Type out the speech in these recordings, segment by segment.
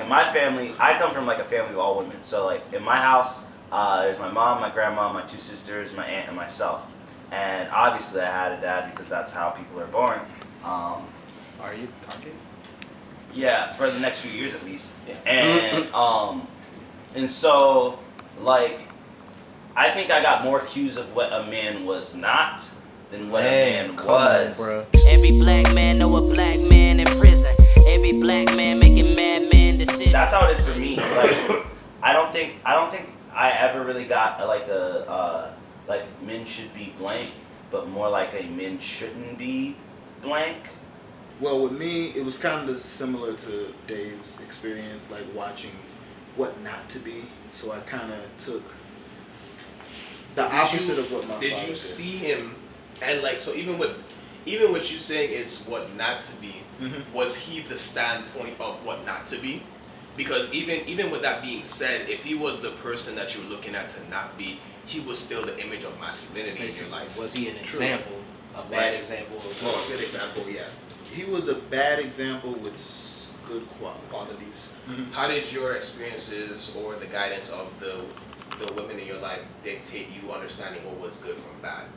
my family, I come from like a family of all women. So like in my house, there's my mom, my grandma, my 2 sisters, my aunt, and myself. And obviously, I had a dad because that's how people are born. Are you Caucasian? Yeah, for the next few years at least. And so like I think I got more cues of what a man was not than what a man was. Bro. Every black man know a black man in prison. Every black man making madman decisions. That's how it is for me. Like I don't think I ever really got like men should be blank, but more like a men shouldn't be blank. Well, with me, it was kind of similar to Dave's experience, like watching what not to be. So I kind of took the opposite of what my father did. Did you see him, and like, so even with you saying it's what not to be, was he the standpoint of what not to be? Because even with that being said, if he was the person that you were looking at to not be, he was still the image of masculinity in your life. Was he an example, a bad example? Well, a good example, yeah. He was a bad example with good qualities. Mm-hmm. How did your experiences or the guidance of the women in your life dictate you understanding what was good from bad?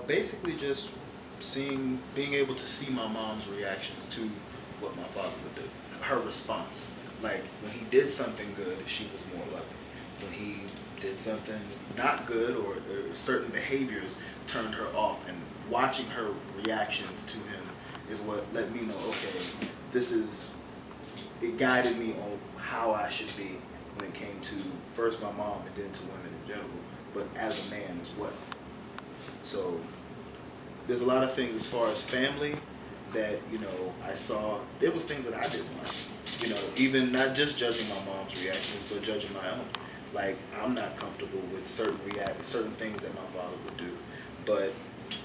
Basically just being able to see my mom's reactions to what my father would do. Her response. Like, when he did something good, she was more loving. When he did something not good or certain behaviors turned her off, and watching her reactions to him is what let me know, okay, it guided me on how I should be when it came to first my mom and then to women in general, but as a man as well. So there's a lot of things as far as family that, I saw. There was things that I didn't like, even not just judging my mom's reactions, but judging my own. Like, I'm not comfortable with certain things that my father would do. But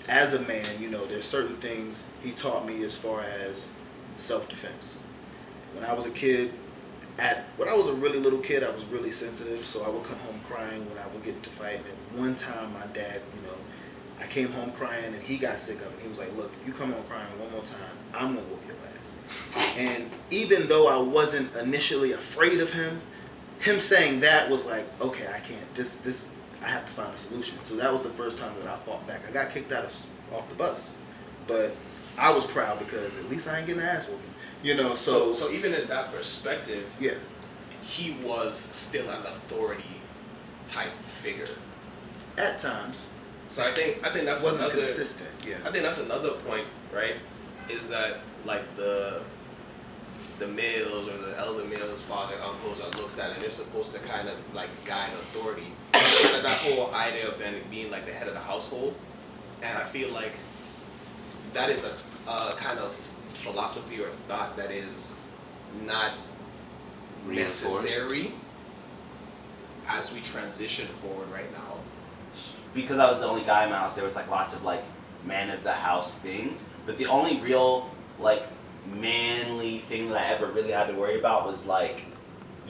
as a man, there's certain things he taught me as far as self-defense. When I was a kid, when I was a really little kid, I was really sensitive, so I would come home crying when I would get into fight. And one time my dad, I came home crying and he got sick of it. He was like, look, you come home crying one more time, I'm going to whoop your ass. And even though I wasn't initially afraid of him saying that was like, okay, I can't, I have to find a solution. So that was the first time that I fought back. I got kicked off the bus, but I was proud because at least I ain't getting an ass whooping. So even in that perspective, yeah, he was still an authority type figure at times. So I think that's wasn't another consistent. Yeah, I think that's another point, right? Is that like the males or the elder males, father, uncles are looked at, and they're supposed to kind of like guide authority. Kind of that whole idea of them being like the head of the household, and I feel like that is a kind of philosophy or thought that is not necessary as we transition forward right now. Because I was the only guy in my house, there was like lots of like man of the house things. But the only real like manly thing that I ever really had to worry about was like,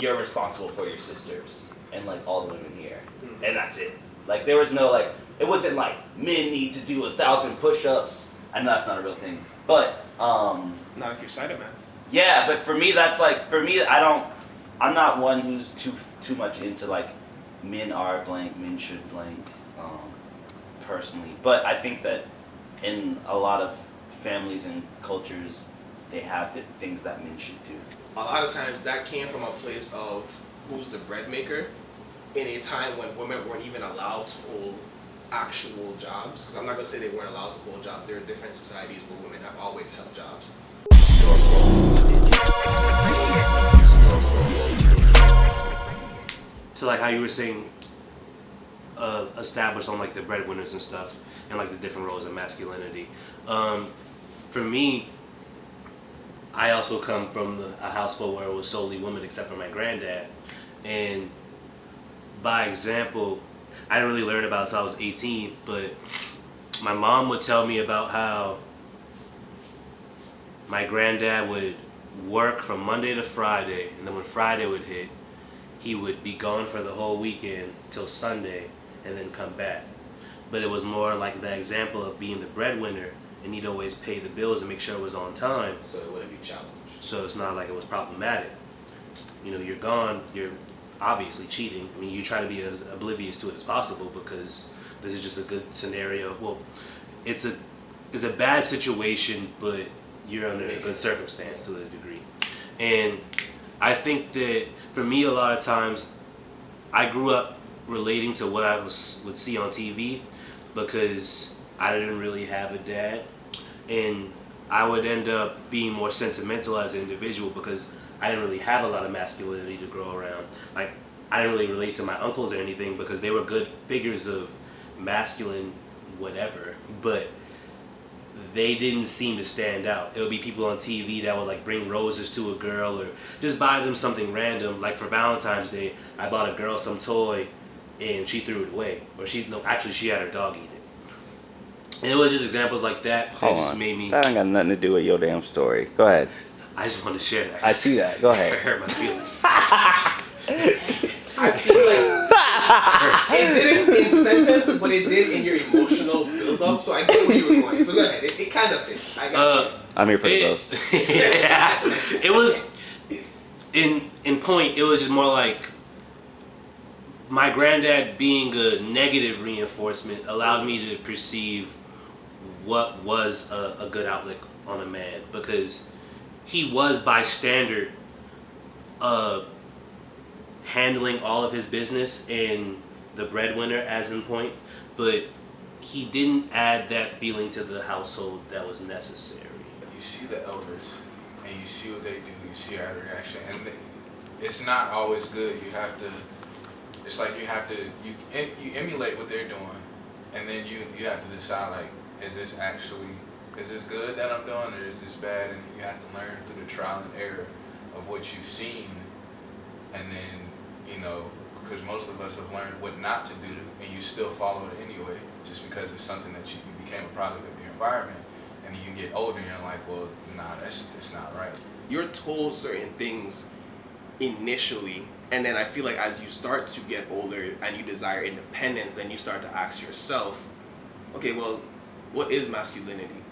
you're responsible for your sisters and like all the women here. Mm-hmm. And that's it. Like there was no like, it wasn't like men need to do 1,000 push-ups. I know that's not a real thing. But not if you're Cider Man. Yeah, but for me I'm not one who's too much into like men are blank, men should blank. Personally, but I think that in a lot of families and cultures, they have things that men should do. A lot of times that came from a place of who's the bread maker in a time when women weren't even allowed to hold actual jobs. Because I'm not going to say they weren't allowed to hold jobs. There are different societies where women have always held jobs. So like how you were saying, established on like the breadwinners and stuff and like the different roles of masculinity. For me, I also come from a household where it was solely women except for my granddad, and by example, I didn't really learn about it until I was 18, but my mom would tell me about how my granddad would work from Monday to Friday, and then when Friday would hit, he would be gone for the whole weekend till Sunday and then come back. But it was more like the example of being the breadwinner, and he'd always pay the bills and make sure it was on time. So it wouldn't be challenged. so it's not like it was problematic. You know, you're gone, you're obviously cheating. I mean, you try to be as oblivious to it as possible because this is just a good scenario. Well, it's a bad situation, but you're under a good circumstance to a degree. And I think that for me, a lot of times, I grew up relating to what I would see on TV because I didn't really have a dad, and I would end up being more sentimental as an individual because I didn't really have a lot of masculinity to grow around. Like, I didn't really relate to my uncles or anything because they were good figures of masculine whatever, but they didn't seem to stand out. It would be people on TV that would like bring roses to a girl or just buy them something random. Like for Valentine's Day, I bought a girl some toy and she threw it away. Or she had her dog eat it. And it was just examples like that that just made me... That ain't got nothing to do with your damn story. Go ahead. I just want to share that. I see that. Go ahead. It hurt my feelings. I feel like it didn't in sentence, but it did in your emotional build-up. So I get where you were going. So go ahead. It kind of fit. I got it. I'm here for the ghost. Yeah. It was in point. It was just more like my granddad being a negative reinforcement allowed me to perceive what was a good outlook on a man, because he was by standard handling all of his business and the breadwinner as in point, but he didn't add that feeling to the household that was necessary. You see the elders and you see what they do, you see our reaction, and it's not always good. You have to, it's like you emulate what they're doing, and then you have to decide, like, is this good that I'm doing, or is this bad? And you have to learn through the trial and error of what you've seen, and then, you know, because most of us have learned what not to do, and you still follow it anyway, just because it's something that you became a product of your environment, and then you get older and you're like, well, nah, that's not right. You're told certain things initially, and then I feel like as you start to get older and you desire independence, then you start to ask yourself, okay, well, what is masculinity?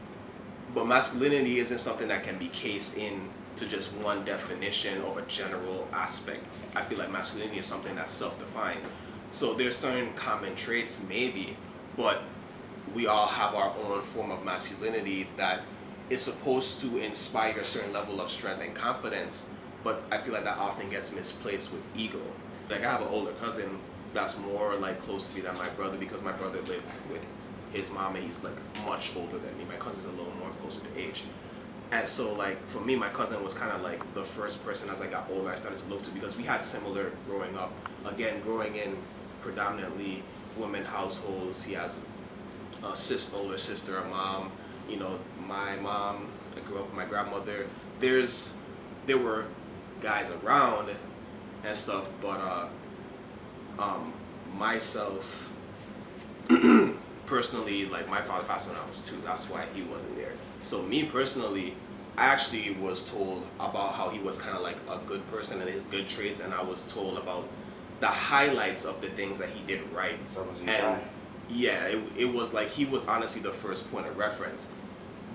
But masculinity isn't something that can be cased in to just one definition of a general aspect. I feel like masculinity is something that's self-defined. So there's certain common traits maybe, but we all have our own form of masculinity that is supposed to inspire a certain level of strength and confidence, but I feel like that often gets misplaced with ego. Like, I have an older cousin that's more like close to me than my brother, because my brother lived with his mom and he's like much older than me. My cousin's a little more closer to age. And so, like, for me, my cousin was kind of like the first person as I got older I started to look to, because we had similar growing up. Again, growing in predominantly women households. He has a older sister, a mom. You know, my mom, I grew up with my grandmother. There were guys around and stuff, but myself, personally, like, my father passed when I was 2. That's why he wasn't there. So me personally, I actually was told about how he was kind of like a good person and his good traits, and I was told about the highlights of the things that he did right. And yeah, it was like he was honestly the first point of reference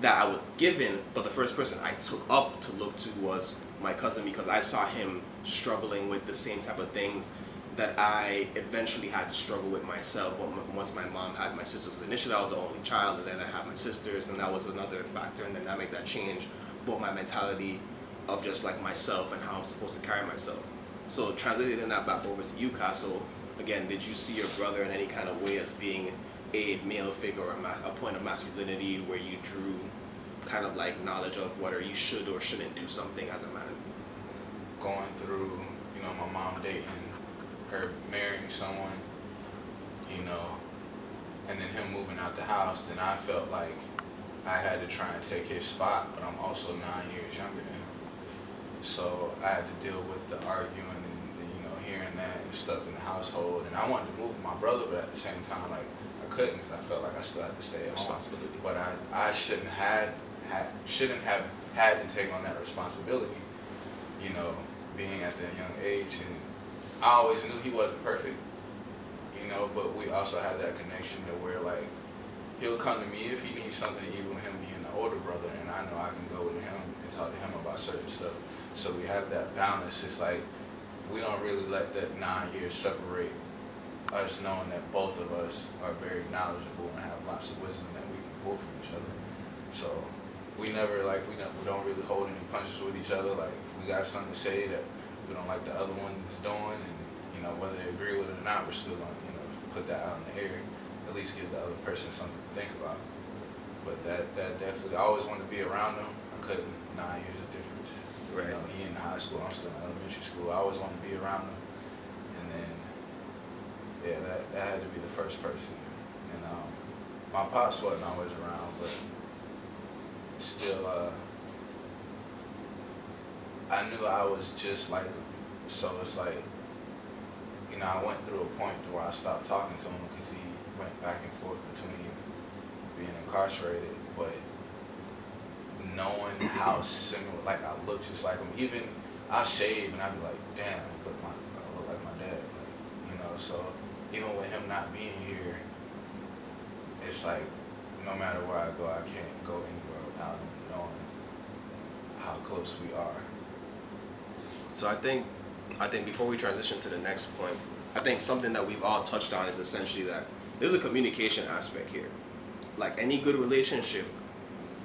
that I was given, but the first person I took up to look to was my cousin, because I saw him struggling with the same type of things that I eventually had to struggle with myself once my mom had my sisters. Initially, I was the only child, and then I had my sisters, and that was another factor in the dynamic that changed both my mentality of just like myself and how I'm supposed to carry myself. So translating that back over to you, Castle, again, did you see your brother in any kind of way as being a male figure or a point of masculinity where you drew kind of like knowledge of whether you should or shouldn't do something as a man? Going through, you know, my mom dating, her marrying someone, you know, and then him moving out the house, then I felt like I had to try and take his spot, but I'm also 9 years younger than him. So I had to deal with the arguing and you know, hearing that and stuff in the household. And I wanted to move with my brother, but at the same time, like, I couldn't, because I felt like I still had to stay at home. But I shouldn't have had to take on that responsibility, you know, being at that young age. And I always knew he wasn't perfect, you know, but we also had that connection to where, like, he'll come to me if he needs something, even him being the older brother, and I know I can go to him and talk to him about certain stuff. So we have that balance. It's like we don't really let that 9 years separate us, knowing that both of us are very knowledgeable and have lots of wisdom that we can pull from each other. So we never like we don't really hold any punches with each other. Like if we got something to say that we don't like the other one is doing, and whether they agree with it or not, we're still gonna put that out in the air. At least give the other person something to think about. But that definitely, I always wanted to be around him. I couldn't. 9 years of difference. Right. He in high school, I'm still in elementary school. I always wanted to be around him. And then, yeah, that had to be the first person. And my pops wasn't always around, but still, I knew I was just like him. So it's like, I went through a point where I stopped talking to him because he went back and forth between being incarcerated, but knowing how similar, like I look just like him. Even I shave and I'd be like, damn, I look like my dad. Like, so even with him not being here, it's like no matter where I go, I can't go anywhere without him knowing how close we are. So I think before we transition to the next point, I think something that we've all touched on is essentially that there's a communication aspect here. Like any good relationship,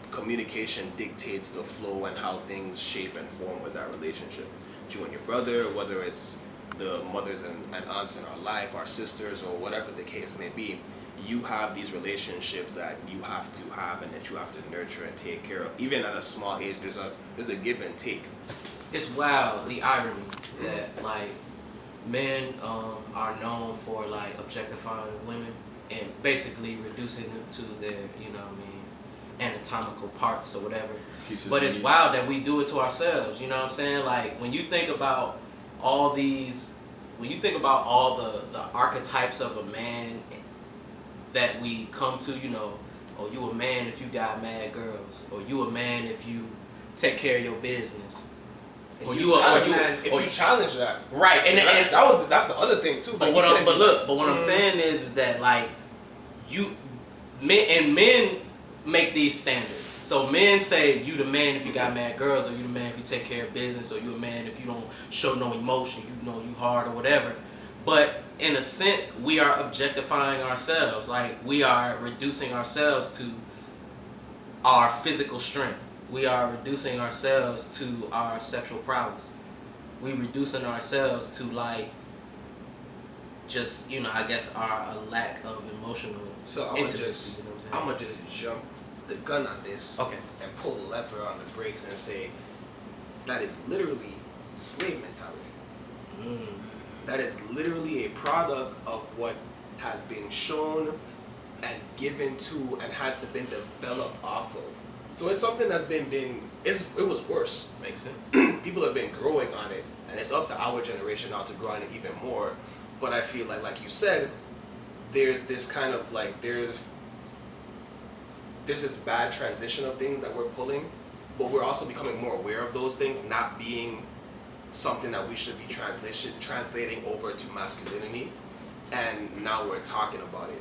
communication dictates the flow and how things shape and form with that relationship. You and your brother, whether it's the mothers and aunts in our life, our sisters, or whatever the case may be, you have these relationships that you have to have and that you have to nurture and take care of. Even at a small age, there's a give and take. It's wild, the irony that like men are known for like objectifying women and basically reducing them to their, anatomical parts or whatever. But it's wild that we do it to ourselves, you know what I'm saying? Like when you think about all the archetypes of a man that we come to, oh, you a man if you got mad girls, or you a man if you take care of your business. Or you challenge that, right? And that's the other thing too. But what I'm saying is that like men make these standards. So men say you the man if you got mad girls, or you the man if you take care of business, or you a man if you don't show no emotion, you hard or whatever. But in a sense, we are objectifying ourselves. Like we are reducing ourselves to our physical strength. We are reducing ourselves to our sexual prowess. We reducing ourselves to like just I guess a lack of emotional intimacy. I'm gonna just jump the gun on this, okay, and pull the lever on the brakes and say that is literally slave mentality. That is literally a product of what has been shown and given to and had to been developed off of. So it's something that's it was worse. Makes sense. People have been growing on it, and it's up to our generation now to grow on it even more. But I feel like you said, there's this kind of like there's this bad transition of things that we're pulling, but we're also becoming more aware of those things not being something that we should be translating over to masculinity, and now we're talking about it.